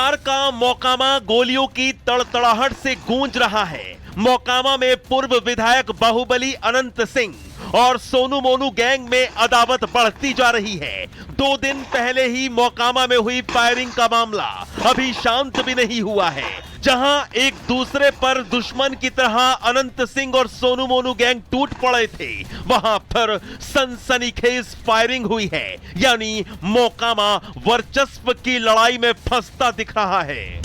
बिहार का मोकामा गोलियों की तड़तड़ाहट से गूंज रहा है। मोकामा में पूर्व विधायक बाहुबली अनंत सिंह और सोनू मोनू गैंग में अदावत बढ़ती जा रही है। 2 दिन पहले ही मोकामा में हुई फायरिंग का मामला अभी शांत भी नहीं हुआ है। जहां एक दूसरे पर दुश्मन की तरह अनंत सिंह और सोनू मोनू गैंग टूट पड़े थे, वहां पर सनसनीखेज फायरिंग हुई है। यानी मोकामा वर्चस्व की लड़ाई में फंसता दिख रहा है।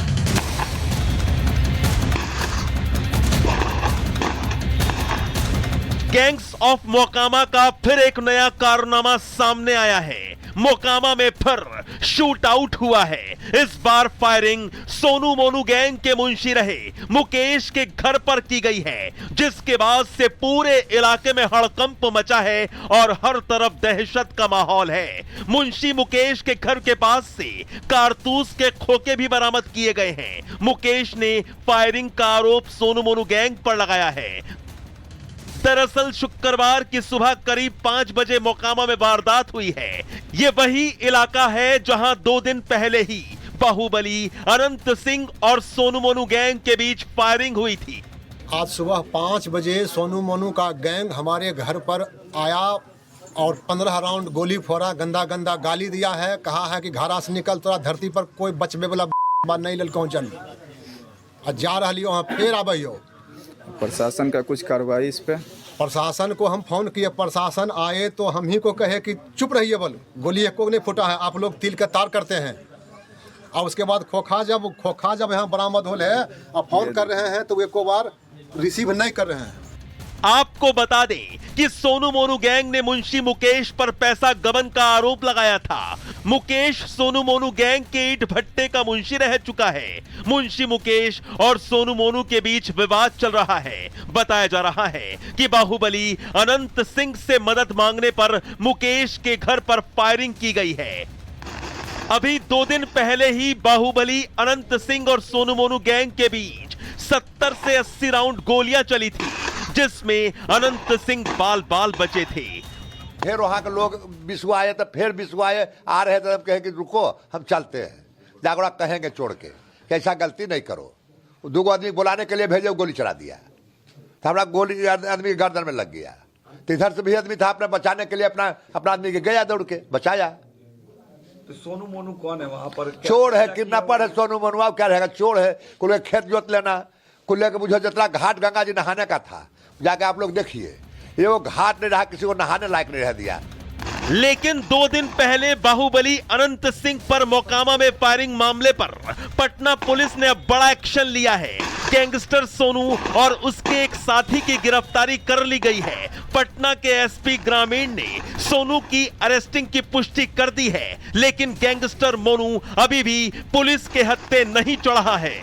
गैंग्स ऑफ मोकामा का फिर एक नया कारनामा सामने आया है। मोकामा में फिर शूट आउट हुआ है। इस बार फायरिंग सोनू मोनू गैंग के मुंशी रहे मुकेश के घर पर की गई है, जिसके बाद से पूरे इलाके में हड़कंप मचा है और हर तरफ दहशत का माहौल है। मुंशी मुकेश के घर के पास से कारतूस के खोखे भी बरामद किए गए हैं। मुकेश ने फायरिंग का आरोप सोनू मोनू गैंग पर लगाया है। दरअसल शुक्रवार की सुबह करीब 5 बजे मोकामा में वारदात हुई है। ये वही इलाका है जहां 2 दिन पहले ही बाहुबली अनंत सिंह और सोनू मोनू गैंग के बीच फायरिंग हुई थी। आज सुबह 5 बजे सोनू मोनू का गैंग हमारे घर पर आया और 15 राउंड गोली फोड़ा, गंदा गंदा गाली दिया है, कहा है कि घरा से निकल, तोरा धरती पर कोई बचबे वाला बात नहीं ललकौ चल जा रही हो, फिर आबे हो। प्रशासन का कुछ कार्रवाई इस पे? प्रशासन को हम फोन किए, प्रशासन आए तो हम ही को कहे कि चुप रहिए, बोल गोली एक को नहीं फूटा है, आप लोग तिल के तार करते हैं। और उसके बाद खोखा जब यहाँ बरामद हो है और फोन कर रहे हैं तो एको बार रिसीव नहीं कर रहे हैं। आपको बता दें कि सोनू मोनू गैंग ने मुंशी मुकेश पर पैसा गबन का आरोप लगाया था। मुकेश सोनू मोनू गैंग के ईंट भट्टे का मुंशी रह चुका है। मुंशी मुकेश और सोनू मोनू के बीच विवाद चल रहा है। बताया जा रहा है कि बाहुबली अनंत सिंह से मदद मांगने पर मुकेश के घर पर फायरिंग की गई है। अभी 2 दिन पहले ही बाहुबली अनंत सिंह और सोनू मोनू गैंग के बीच 70 से 80 राउंड गोलियां चली थी, जिसमें अनंत सिंह बाल बाल बचे थे। फिर वहां के लोग बिसुआए तो फिर बिसुआए आ रहे थे, कहे कि रुको हम चलते हैं, जागड़ा कहेंगे छोड़ के कि ऐसा गलती नहीं करो। 2 आदमी बुलाने के लिए भेजे, गोली चला दिया तो हमारा गोली आदमी के गर्दन में लग गया। तो इधर से भी आदमी था अपने बचाने के लिए, अपना आदमी के गया दौड़ के बचाया। तो सोनू मोनू कौन है वहां पर? चोर है, किडनैपर है सोनू मोनू। अब क्या रहेगा? चोर है। कुल खेत जोत लेना, कुल के बुझो जितना घाट गंगा जी नहाने का था, जाके आप लोग देखिए, ये वो घाट नहीं रहा, किसी को नहाने लायक नहीं रह दिया। लेकिन 2 दिन पहले बाहुबली अनंत सिंह पर मोकामा में फायरिंग मामले पर पटना पुलिस ने अब बड़ा एक्शन लिया है। गैंगस्टर सोनू और उसके एक साथी की गिरफ्तारी कर ली गई है। पटना के एसपी ग्रामीण ने सोनू की अरेस्टिंग की पुष्टि कर दी है, लेकिन गैंगस्टर मोनू अभी भी पुलिस के हत्थे नहीं चढ़ा है।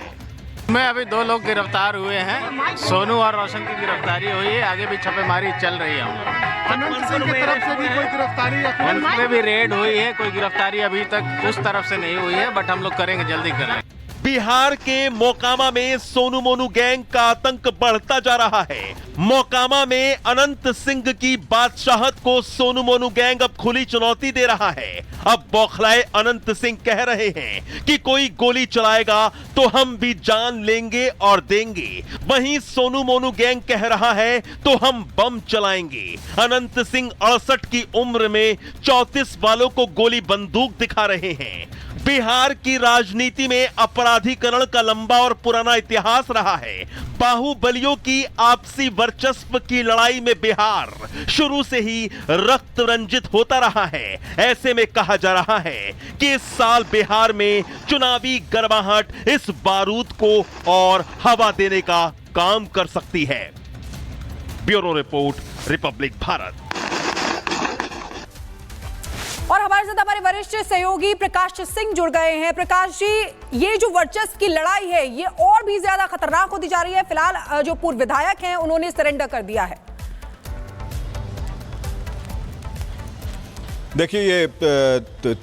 में अभी 2 लोग गिरफ्तार हुए हैं। सोनू और रोशन की गिरफ्तारी हुई है, आगे भी छापेमारी चल रही है। अनंत सिंह की तरफ से भी कोई गिरफ्तारी? उनपे भी रेड हुई है, कोई गिरफ्तारी अभी तक उस तरफ से नहीं हुई है, बट हम लोग करेंगे, जल्दी कर लेंगे। बिहार के मोकामा में सोनू मोनू गैंग का आतंक बढ़ता जा रहा है। मोकामा में अनंत सिंह की बादशाहत को सोनू मोनू गैंग अब खुली चुनौती दे रहा है। अब बौखलाए अनंत सिंह कह रहे हैं कि कोई गोली चलाएगा तो हम भी जान लेंगे और देंगे। वहीं सोनू मोनू गैंग कह रहा है तो हम बम चलाएंगे। अनंत सिंह 68 की उम्र में 34 वालों को गोली बंदूक दिखा रहे हैं। बिहार की राजनीति में अपराधीकरण का लंबा और पुराना इतिहास रहा है। बाहुबलियों की आपसी वर्चस्व की लड़ाई में बिहार शुरू से ही रक्त रंजित होता रहा है। ऐसे में कहा जा रहा है कि इस साल बिहार में चुनावी गर्माहट इस बारूद को और हवा देने का काम कर सकती है। Bureau report, Republic Bharat. और हमारे साथ हमारे वरिष्ठ सहयोगी प्रकाश सिंह जुड़ गए हैं। प्रकाश जी, ये जो वर्चस्व की लड़ाई है ये और भी ज्यादा खतरनाक होती जा रही है। फिलहाल जो पूर्व विधायक हैं उन्होंने सरेंडर कर दिया है। देखिए, ये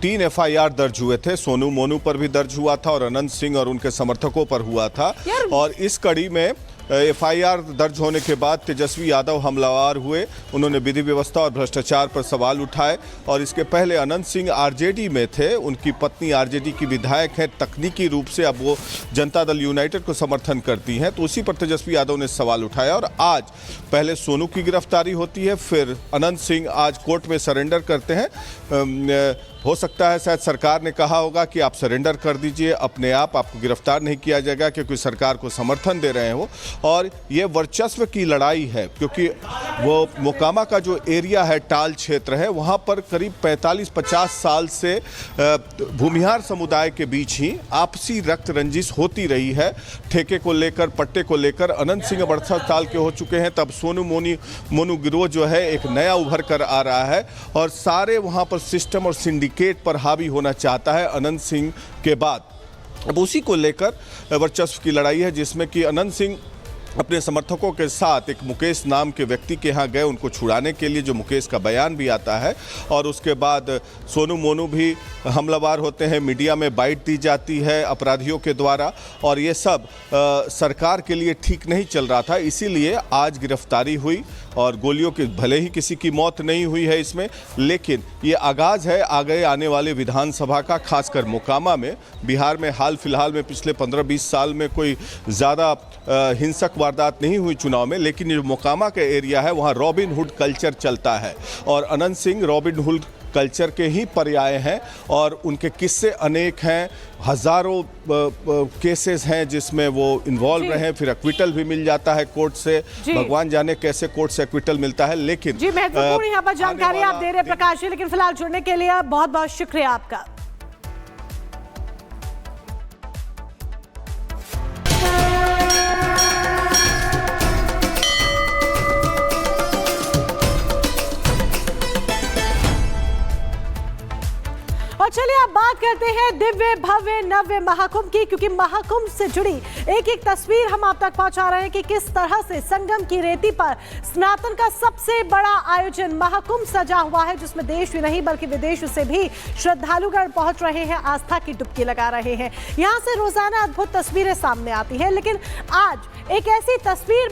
3 FIR दर्ज हुए थे। सोनू मोनू पर भी दर्ज हुआ था और अनंत सिंह और उनके समर्थकों पर हुआ था। और इस कड़ी में एफआईआर दर्ज होने के बाद तेजस्वी यादव हमलावर हुए। उन्होंने विधि व्यवस्था और भ्रष्टाचार पर सवाल उठाए और इसके पहले अनंत सिंह आरजेडी में थे। उनकी पत्नी आरजेडी की विधायक है। तकनीकी रूप से अब वो जनता दल यूनाइटेड को समर्थन करती हैं, तो उसी पर तेजस्वी यादव ने सवाल उठाया। और आज पहले सोनू की गिरफ्तारी होती है, फिर अनंत सिंह आज कोर्ट में सरेंडर करते हैं। हो सकता है शायद सरकार ने कहा होगा कि आप सरेंडर कर दीजिए, अपने आप आपको गिरफ्तार नहीं किया जाएगा क्योंकि सरकार को समर्थन दे रहे हो। और ये वर्चस्व की लड़ाई है क्योंकि वो मोकामा का जो एरिया है, टाल क्षेत्र है, वहाँ पर करीब 45-50 साल से भूमिहार समुदाय के बीच ही आपसी रक्त रंजिश होती रही है। ठेके को लेकर, पट्टे को लेकर। अनंत सिंह 68 साल के हो चुके हैं, तब सोनू मोनू गिरोह जो है एक नया उभर कर आ रहा है और सारे वहाँ पर सिस्टम और सिंडिकेट पर हावी होना चाहता है अनंत सिंह के बाद। अब उसी को लेकर वर्चस्व की लड़ाई है जिसमें कि अनंत सिंह अपने समर्थकों के साथ एक मुकेश नाम के व्यक्ति के यहाँ गए उनको छुड़ाने के लिए, जो मुकेश का बयान भी आता है। और उसके बाद सोनू मोनू भी हमलावर होते हैं, मीडिया में बाइट दी जाती है अपराधियों के द्वारा और ये सब सरकार के लिए ठीक नहीं चल रहा था। इसीलिए आज गिरफ्तारी हुई और गोलियों की, भले ही किसी की मौत नहीं हुई है इसमें, लेकिन ये आगाज़ है आगे आने वाले विधानसभा का। खासकर मोकामा में, बिहार में हाल फिलहाल में पिछले 15-20 साल में कोई ज़्यादा हिंसक वारदात नहीं हुई चुनाव में, लेकिन जो मोकामा का एरिया है वहाँ रॉबिन हुड कल्चर चलता है और Anant Singh robin hood culture के ही पर्याय हैं और उनके किस्से अनेक हैं। हजारों केसेस हैं जिसमें वो इन्वॉल्व रहे, फिर एक्विटल भी मिल जाता है कोर्ट से। भगवान जाने कैसे कोर्ट से एक्विटल मिलता है। लेकिन जी, महत्वपूर्ण यहाँ पर जानकारी आप दे रहे हैं प्रकाश जी, लेकिन फिलहाल जुड़ने के लिए बहुत बहुत शुक्रिया आपका। और चलिए अब बात करते हैं दिव्य भव्य नव्य महाकुंभ की, क्योंकि महाकुंभ से जुड़ी एक एक तस्वीर हम आप तक पहुंचा रहे हैं कि किस तरह से संगम की रेती पर सनातन का सबसे बड़ा आयोजन महाकुंभ सजा हुआ है, जिसमें देश ही नहीं बल्कि विदेश से भी श्रद्धालुगण पहुंच रहे हैं, आस्था की डुबकी लगा रहे हैं। यहां से रोजाना अद्भुत तस्वीरें सामने आती हैं, लेकिन आज एक ऐसी तस्वीर